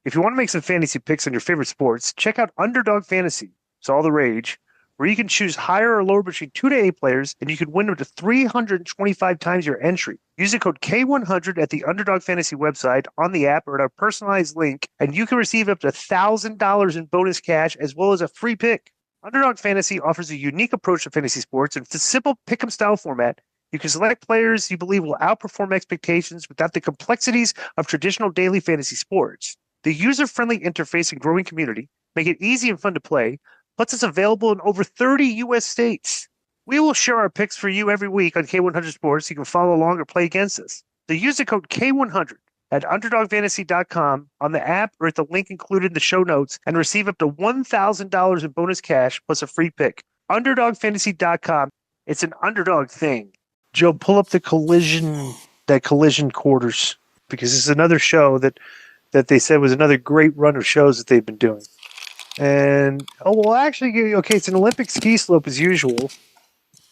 If you want to make some fantasy picks on your favorite sports, check out Underdog Fantasy. It's all the rage, where you can choose higher or lower between 2 to 8 players, and you can win up to 325 times your entry. Use the code K100 at the Underdog Fantasy website, on the app, or at our personalized link, and you can receive up to $1,000 in bonus cash as well as a free pick. Underdog Fantasy offers a unique approach to fantasy sports, and it's a simple pick-em style format. You can select players you believe will outperform expectations without the complexities of traditional daily fantasy sports. The user-friendly interface and growing community make it easy and fun to play, plus it's available in over 30 U.S. states. We will share our picks for you every week on K100 Sports. You can follow along or play against us. So use the code K100 at UnderdogFantasy.com on the app or at the link included in the show notes and receive up to $1,000 in bonus cash plus a free pick. UnderdogFantasy.com. It's an underdog thing. Joe, pull up the Collision quarters, because this is another show that they said was another great run of shows that they've been doing. And, actually, okay, it's an Olympic ski slope as usual.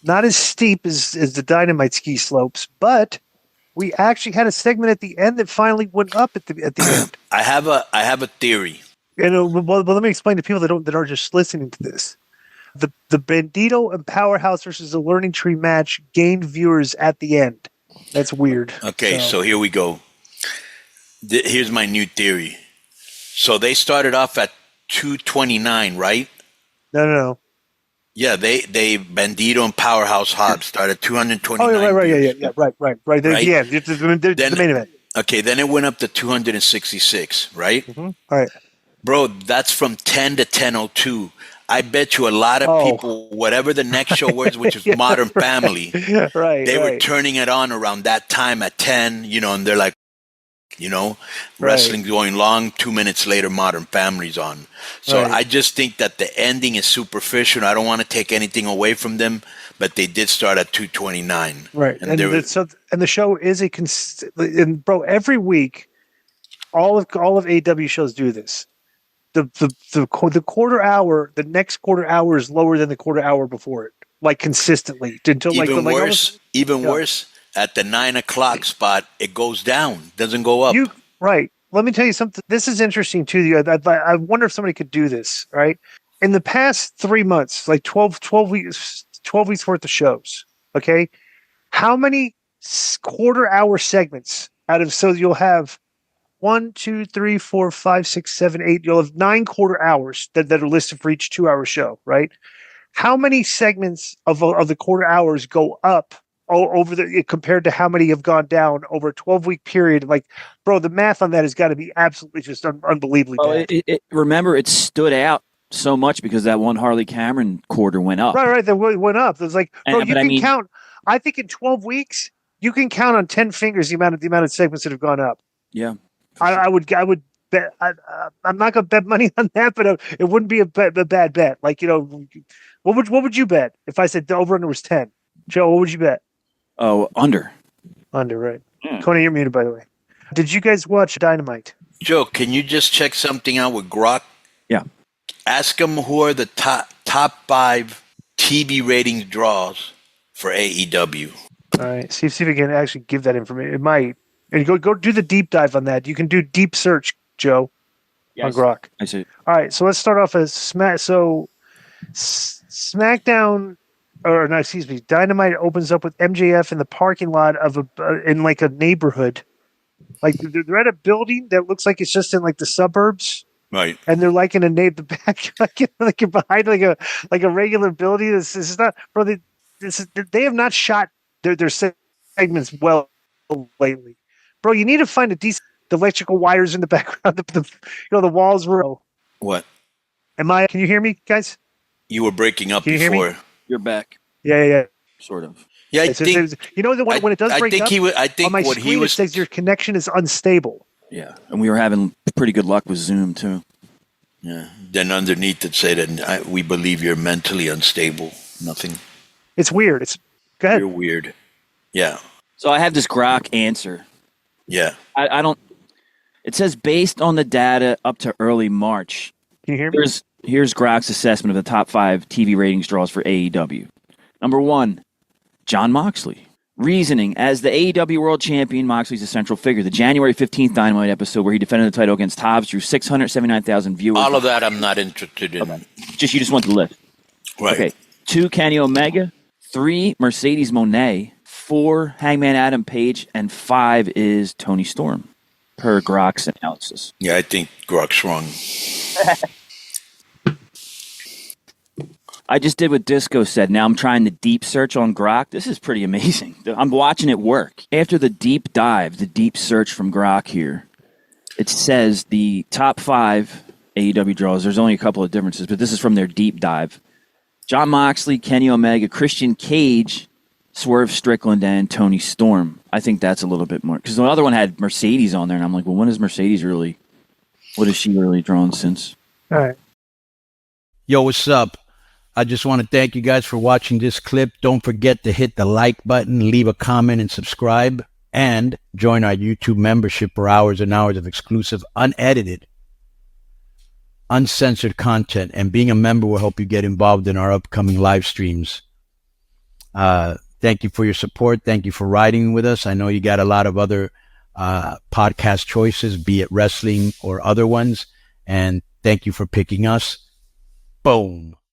Not as steep as the Dynamite ski slopes, but we actually had a segment at the end that finally went up at the end. I have a theory. And well, let me explain to people that are just listening to this. The Bandito and Powerhouse versus the Learning Tree match gained viewers at the end. That's weird. Okay, so here we go. Here's my new theory. So they started off at 229, right? No. Yeah, they Bandito and Powerhouse Hobbs started 229. Oh, right, yeah, right. Yeah, the main event. Okay, then it went up to 266, right? Mm-hmm. All right. Bro, that's from 10 to 10:02. I bet you a lot of people, whatever the next show was, which is Modern Family, they were turning it on around that time at 10, and they're like, wrestling going long, 2 minutes later, Modern Family's on. So I just think that the ending is superficial. I don't want to take anything away from them, but they did start at 229. Right. And the show is and bro, every week, all of AEW shows do this. The quarter hour, the next quarter hour is lower than the quarter hour before it, like consistently. Until even worse. At the 9 o'clock spot, it goes down, doesn't go up. Right. Let me tell you something. This is interesting too. I wonder if somebody could do this. Right. In the past 3 months, like 12 weeks worth of shows. Okay. How many quarter hour segments so you'll have 1, 2, 3, 4, 5, 6, 7, 8. You'll have 9 quarter hours that are listed for each 2 hour show. Right. How many segments of the quarter hours go up over compared to how many have gone down over a 12-week period? Like, bro, the math on that has got to be absolutely just unbelievably bad. Remember, it stood out so much because that one Harley Cameron quarter went up. Right, that went up. It was like, bro, count. I think in 12 weeks you can count on 10 fingers the amount of segments that have gone up. Yeah, I would bet. I'm not gonna bet money on that, but it wouldn't be a bad bet. Like, what would you bet if I said the over-under was 10? Joe, what would you bet? Oh, under. Under, right. Konnan, you're muted, by the way. Did you guys watch Dynamite? Joe, can you just check something out with Grok? Yeah. Ask him who are the top 5 TV ratings draws for AEW. All right. See if we can actually give that information. It might. And go do the deep dive on that. You can do deep search, Joe, on Grok. I see. All right. So let's start off as SmackDown. Or no, excuse me. Dynamite opens up with MJF in the parking lot in like a neighborhood, like they're at a building that looks like it's just in like the suburbs, right? And they're like in the back, like you're behind like a regular building. This is not, bro. They have not shot their segments well lately, bro. You need to find the electrical wires in the background. The walls were. What? Can you hear me, guys? You were breaking up before. You're back. Yeah. Sort of. Yeah, I think when it does break up, I think on my what screen he was it says your connection is unstable. Yeah, and we were having pretty good luck with Zoom too. Yeah. Then underneath it said that we believe you're mentally unstable. Nothing. It's weird. Go ahead. You're weird. Yeah. So I have this Grok answer. Yeah. I don't. It says based on the data up to early March. Can you hear me? Here's Grok's assessment of the top 5 TV ratings draws for AEW. Number 1, Jon Moxley. Reasoning: as the AEW World Champion, Moxley's a central figure. The January 15th Dynamite episode where he defended the title against Hobbs drew 679,000 viewers. All of that I'm not interested in. Okay. You just want the list. Right. Okay. 2, Kenny Omega. 3, Mercedes Moné. 4, Hangman Adam Page. And 5 is Tony Storm, per Grok's analysis. Yeah, I think Grok's wrong. I just did what Disco said. Now I'm trying the deep search on Grok. This is pretty amazing. I'm watching it work. After the deep dive, the deep search from Grok here, it says the top 5 AEW draws. There's only a couple of differences, but this is from their deep dive. Jon Moxley, Kenny Omega, Christian Cage, Swerve Strickland, and Tony Storm. I think that's a little bit more. Because the other one had Mercedes on there, and I'm like, well, when is Mercedes really, what has she really drawn since? All right. Yo, what's up? I just want to thank you guys for watching this clip. Don't forget to hit the like button, leave a comment, and subscribe. And join our YouTube membership for hours and hours of exclusive, unedited, uncensored content. And being a member will help you get involved in our upcoming live streams. Thank you for your support. Thank you for riding with us. I know you got a lot of other podcast choices, be it wrestling or other ones. And thank you for picking us. Boom.